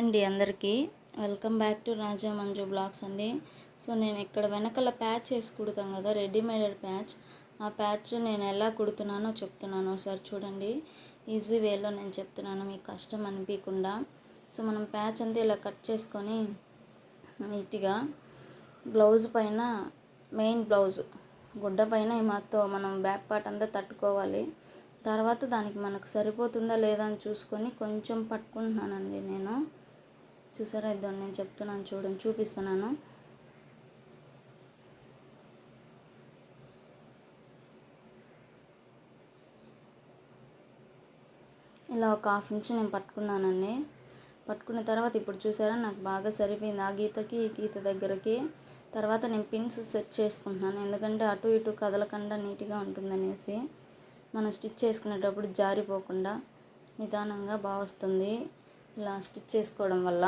అండి అందరికీ. Welcome back to Raja Manju blogs అండి. సో నేను ఇక్కడ వెనకాల ప్యాచ్ వేసి కుడతాం కదా, రెడీమేడ్ ప్యాచ్. ఆ ప్యాచ్ నేను ఎలా కుడుతున్నానో చెప్తున్నాను, ఒకసారి చూడండి. ఈజీ వేలో నేను చెప్తున్నాను, మీకు కష్టం అనిపించకుండా. సో మనం ప్యాచ్ అంతా ఇలా కట్ చేసుకొని నీట్గా బ్లౌజ్ పైన, మెయిన్ బ్లౌజ్ గుడ్డ పైన మాతో మనం బ్యాక్ పార్ట్ అంతా తట్టుకోవాలి. తర్వాత దానికి మనకు సరిపోతుందా లేదా అని చూసుకొని కొంచెం పట్టుకుంటున్నానండి నేను. చూసారా, ఇద్దాం నేను చెప్తున్నాను చూడండి, చూపిస్తున్నాను. ఇలా ఒక హాఫ్ ఇంచ్ నేను పట్టుకున్నానండి. పట్టుకున్న తర్వాత ఇప్పుడు చూసారా, నాకు బాగా సరిపోయింది ఆ గీతకి ఈ గీత దగ్గరకి. తర్వాత నేను పిన్స్ సెట్ చేసుకుంటున్నాను, ఎందుకంటే అటు ఇటు కదలకుండా నీట్గా ఉంటుందనేసి. మనం స్టిచ్ చేసుకునేటప్పుడు జారిపోకుండా నిదానంగా బాగా వస్తుంది ఇలా స్టిచ్ చేసుకోవడం వల్ల.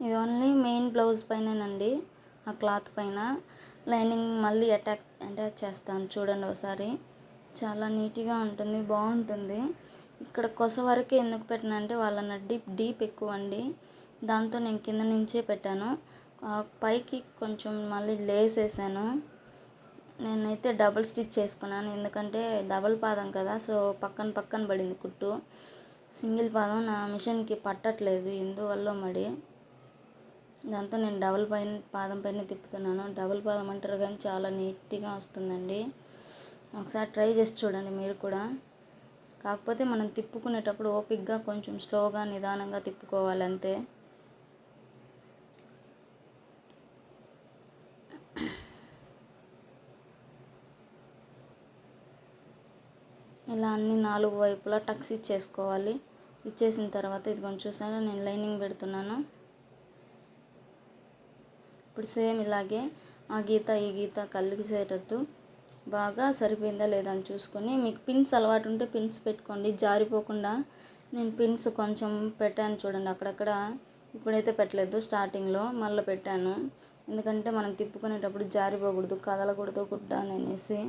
ఇది ఓన్లీ మెయిన్ బ్లౌజ్ పైనేనండి, ఆ క్లాత్ పైన. లైనింగ్ మళ్ళీ అటాచ్ చేస్తాను చూడండి ఒకసారి. చాలా నీట్గా ఉంటుంది, బాగుంటుంది. ఇక్కడ కొస వరకే ఎందుకు పెట్టినంటే వాళ్ళ డీప్ ఎక్కువ అండి, దాంతో నేను కింద నుంచే పెట్టాను. పైకి కొంచెం మళ్ళీ లేస్ వేసాను. నేనైతే డబుల్ స్టిచ్ చేసుకున్నాను, ఎందుకంటే డబుల్ పాదం కదా, సో పక్కన పడింది కుట్టు. సింగిల్ పాదం నా మిషన్కి పట్టట్లేదు ఎందువల్ల మరి. దాంతో నేను పాదం పైన తిప్పుతున్నాను. డబుల్ పాదం అంటారు కానీ చాలా నీట్గా వస్తుందండి. ఒకసారి ట్రై చేసి చూడండి మీరు కూడా. కాకపోతే మనం తిప్పుకునేటప్పుడు ఓపిక్గా కొంచెం స్లోగా నిదానంగా తిప్పుకోవాలి అంతే. ఇలా అన్ని 4 వైపులా టక్స్ ఇచ్చేసుకోవాలి. ఇచ్చేసిన తర్వాత ఇది కొంచెం చూసారా, నేను లైనింగ్ పెడుతున్నాను. ఇప్పుడు సేమ్ ఇలాగే ఆ గీత ఈ గీత కలిసేటట్టు బాగా సరిపోయిందా లేదా అని చూసుకొని, మీకు పిన్స్ అలవాటు ఉంటే పిన్స్ పెట్టుకోండి జారిపోకుండా. నేను పిన్స్ కొంచెం పెట్టాను చూడండి అక్కడక్కడ. ఇప్పుడైతే పెట్టలేదు, స్టార్టింగ్లో మళ్ళీ పెట్టాను, ఎందుకంటే మనం తిప్పుకునేటప్పుడు జారిపోకూడదు, కదలకూడదు గుడ్డ అనేసి.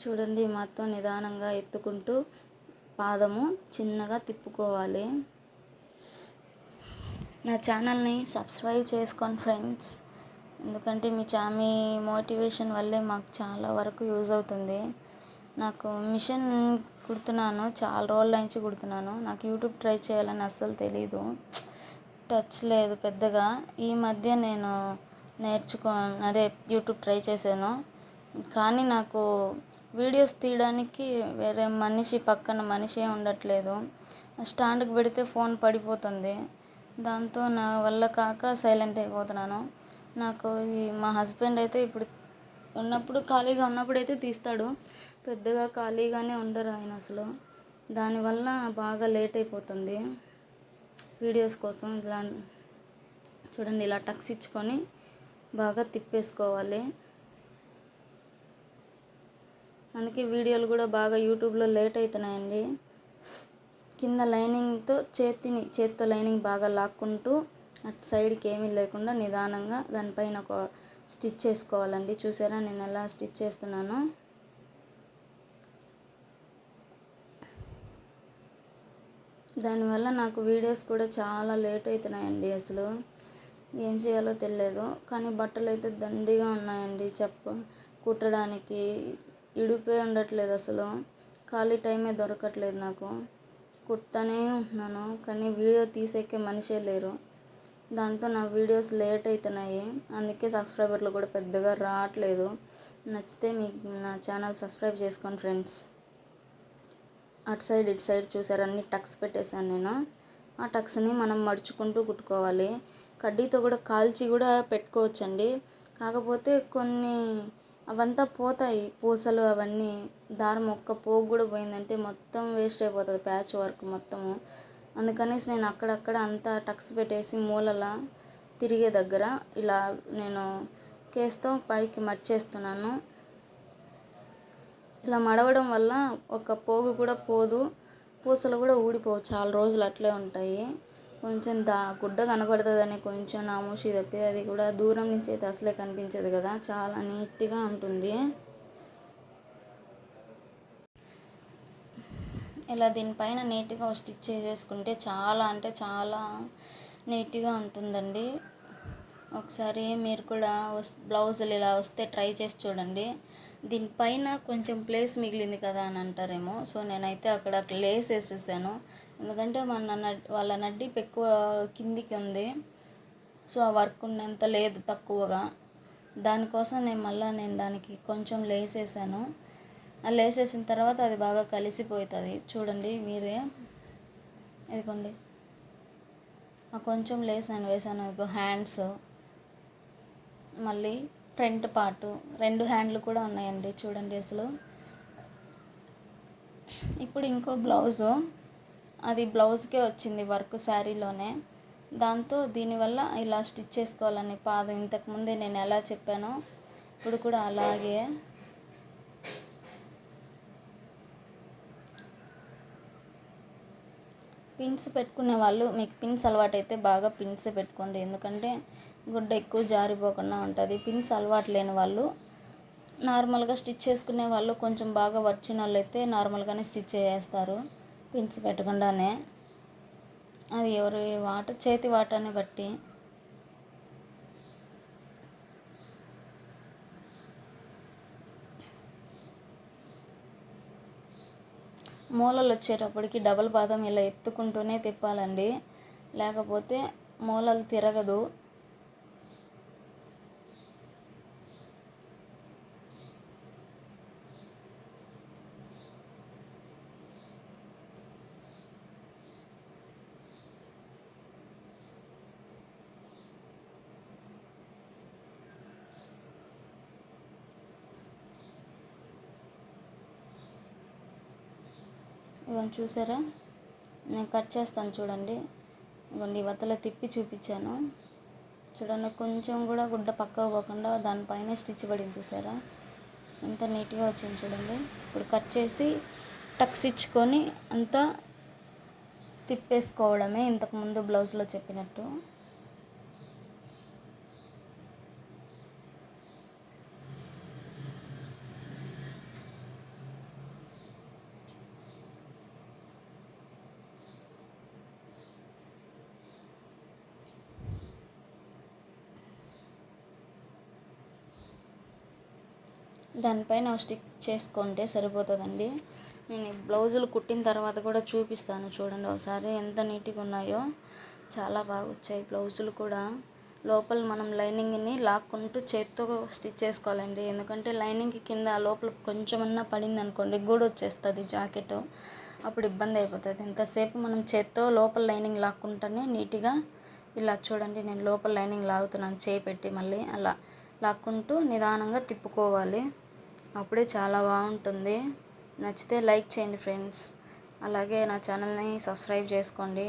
చూడండి, మొత్తం నిదానంగా ఎత్తుకుంటూ పాదము చిన్నగా తిప్పుకోవాలి. నా ఛానల్ని సబ్స్క్రైబ్ చేసుకోండి ఫ్రెండ్స్, ఎందుకంటే మీ మోటివేషన్ వల్లే మాకు చాలా వరకు యూజ్ అవుతుంది. నాకు మిషన్ కుడుతున్నాను, చాలా రోజుల నుంచి కుడుతున్నాను. నాకు యూట్యూబ్ ట్రై చేయాలని అస్సలు తెలీదు, టచ్ లేదు పెద్దగా. ఈ మధ్య నేను యూట్యూబ్ ట్రై చేశాను, కానీ నాకు వీడియోస్ తీయడానికి వేరే పక్కన మనిషి ఉండట్లేదు. స్టాండ్కి పెడితే ఫోన్ పడిపోతుంది, దాంతో నా వల్ల కాక సైలెంట్ అయిపోతున్నాను. నాకు మా హస్బెండ్ అయితే ఖాళీగా ఉన్నప్పుడు అయితే తీస్తాడు, పెద్దగా ఖాళీగానే ఉండరు ఆయన అసలు. దానివల్ల బాగా లేట్ అయిపోతుంది వీడియోస్ కోసం. ఇలా చూడండి, ఇలా టక్స్ ఇచ్చుకొని బాగా తిప్పేసుకోవాలి. అందుకే వీడియోలు కూడా బాగా యూట్యూబ్లో లేట్ అవుతున్నాయండి. కింద లైనింగ్తో చేత్తో లైనింగ్ బాగా లాక్కుంటూ అటు సైడ్కి ఏమీ లేకుండా నిదానంగా దానిపైన ఒక స్టిచ్ చేసుకోవాలండి. చూసారా నేను ఎలా స్టిచ్ చేస్తున్నానో. దానివల్ల నాకు వీడియోస్ కూడా చాలా లేట్ అవుతున్నాయండి, అసలు ఏం చేయాలో తెలియదు. కానీ బట్టలు అయితే దండిగా ఉన్నాయండి, కుట్టడానికి ఇడిపోయి ఉండట్లేదు అసలు. ఖాళీ టైమే దొరకట్లేదు నాకు, కుడతానే ఉంటున్నాను కానీ వీడియో తీసేకే మనిషే లేరు. దాంతో నా వీడియోస్ లేట్ అవుతున్నాయి, అందుకే సబ్స్క్రైబర్లు కూడా పెద్దగా రావట్లేదు. నచ్చితే మీకు నా ఛానల్ సబ్స్క్రైబ్ చేసుకోండి ఫ్రెండ్స్. అటు సైడ్ ఇటు సైడ్ చూసారు అన్ని టక్స్ పెట్టేశాను నేను. ఆ టక్స్ని మనం మడుచుకుంటూ కుట్టుకోవాలి. కడ్డీతో కూడా కాల్చి కూడా పెట్టుకోవచ్చండి, కాకపోతే అవంతా పోతాయి పూసలు అవన్నీ. దారం ఒక్క పోగు కూడా పోయిందంటే మొత్తం వేస్ట్ అయిపోతుంది ప్యాచ్ వర్క్ మొత్తము. అందుకనేసి నేను అక్కడక్కడ అంతా టక్స్ పెట్టేసి మూలలా తిరిగే దగ్గర ఇలా నేను కేస్తో పైకి మడిచేస్తున్నాను. ఇలా మడవడం వల్ల ఒక పోగు కూడా పోదు, పూసలు కూడా ఊడిపోవు, చాలా రోజులు అట్లే ఉంటాయి. కొంచెం గుడ్డ కనపడుతుందని కొంచెం నామూషి తప్పితే అది కూడా దూరం నుంచి అయితే అసలే కనిపించదు కదా, చాలా నీట్గా ఉంటుంది. ఇలా దీనిపైన నీట్గా స్టిచ్ చేసేసుకుంటే చాలా అంటే చాలా నీట్గా ఉంటుందండి. ఒకసారి మీరు కూడా బ్లౌజులు ఇలా వస్తే ట్రై చేసి చూడండి. దీనిపైన కొంచెం ప్లేస్ మిగిలింది కదా అని అంటారేమో, సో నేనైతే అక్కడ లేస్ వేసేసాను. ఎందుకంటే వాళ్ళ నడ్డిప్ ఎక్కువ కిందికి ఉంది, సో ఆ వర్క్ ఉన్నంత లేదు, తక్కువగా. దానికోసం నేను దానికి కొంచెం లేస్ వేసాను. ఆ లేస్ వేసిన తర్వాత అది బాగా కలిసిపోతుంది. చూడండి మీరే, ఇదిగోండి ఆ కొంచెం లేస్ నేను వేసాను. ఇదిగో హ్యాండ్స్, మళ్ళీ ఫ్రంట్ పార్టు, 2 హ్యాండ్లు కూడా ఉన్నాయండి చూడండి అసలు. ఇప్పుడు ఇంకో బ్లౌజు, అది బ్లౌజ్కే వచ్చింది వర్క్ శారీలోనే. దాంతో దీనివల్ల ఇలా స్టిచ్ చేసుకోవాలని పాదం ఇంతకుముందే నేను ఎలా చెప్పానో ఇప్పుడు కూడా అలాగే. పిన్స్ పెట్టుకునే వాళ్ళు, మీకు పిన్స్ అలవాటు అయితే బాగా పిన్స్ పెట్టుకోండి, ఎందుకంటే గుడ్డ ఎక్కువ జారిపోకుండా ఉంటుంది. పిన్స్ అలవాటు లేని వాళ్ళు, నార్మల్గా స్టిచ్ చేసుకునే వాళ్ళు, కొంచెం బాగా వచ్చిన వాళ్ళు అయితే నార్మల్గానే స్టిచ్ చేస్తారు పిన్స్ పెట్టకుండానే. అది ఎవరి చేతి వాటాన్ని బట్టి. మూలలు వచ్చేటప్పటికి డబల్ పాదం ఇలా ఎత్తుకుంటూనే తిప్పాలండి, లేకపోతే మూలలు తిరగదు. ఇవన్నీ చూసారా, నేను కట్ చేస్తాను చూడండి. ఇవన్నీ ఇవతల తిప్పి చూపించాను చూడండి, కొంచెం కూడా గుడ్డ పక్కకు పోకుండా దానిపైన స్టిచ్ పడింది చూసారా, ఎంత నీట్గా వచ్చింది చూడండి. ఇప్పుడు కట్ చేసి టక్స్ ఇచ్చుకొని అంతా తిప్పేసుకోవడమే, ఇంతకుముందు బ్లౌజ్లో చెప్పినట్టు. దానిపైన స్టిక్ చేసుకుంటే సరిపోతుందండి. నేను బ్లౌజులు కుట్టిన తర్వాత కూడా చూపిస్తాను చూడండి ఒకసారి, ఎంత నీట్గా ఉన్నాయో. చాలా బాగా వచ్చాయి బ్లౌజులు కూడా. లోపల మనం లైనింగ్ని లాక్కుంటూ చేత్తో స్టిచ్ చేసుకోవాలండి, ఎందుకంటే లైనింగ్కి కింద లోపల కొంచెమన్నా పడింది అనుకోండి గూడు వచ్చేస్తుంది జాకెట్, అప్పుడు ఇబ్బంది అయిపోతుంది. ఇంతసేపు మనం చేత్తో లోపల లైనింగ్ లాక్కుంటేనే నీట్గా. ఇలా చూడండి, నేను లోపల లైనింగ్ లాగుతున్నాను చేయి పెట్టి, మళ్ళీ అలా లాక్కుంటూ నిదానంగా తిప్పుకోవాలి, అప్పుడే చాలా బాగుంటుంది. నచ్చితే లైక్ చేయండి ఫ్రెండ్స్, అలాగే నా ఛానల్ని సబ్స్క్రైబ్ చేసుకోండి.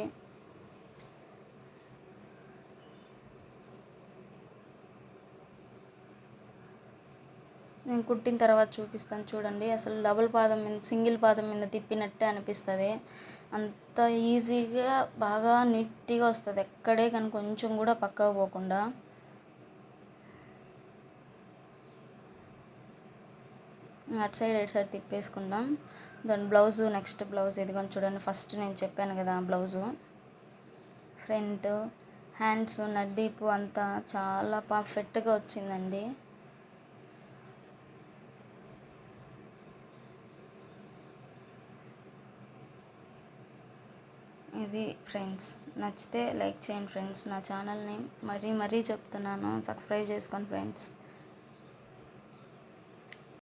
నేను కుట్టిన తర్వాత చూపిస్తాను చూడండి, అసలు డబుల్ పాదం మీద సింగిల్ పాదం మీద తిప్పినట్టే అనిపిస్తుంది. అంత ఈజీగా బాగా నీట్గా వస్తుంది, ఎక్కడే కానీ కొంచెం కూడా పక్కకు పోకుండా. అటు సైడ్ తిప్పేసుకుందాం. దాని బ్లౌజు, నెక్స్ట్ బ్లౌజ్ ఇదిగోని చూడండి. ఫస్ట్ నేను చెప్పాను కదా బ్లౌజు, ఫ్రంట్ హ్యాండ్స్ నడ్డీపు అంతా చాలా పర్ఫెక్ట్గా వచ్చిందండి. ఇది ఫ్రెండ్స్, నచ్చితే లైక్ చేయండి ఫ్రెండ్స్. నా ఛానల్ని మరీ చెప్తున్నాను, సబ్స్క్రైబ్ చేసుకోండి ఫ్రెండ్స్.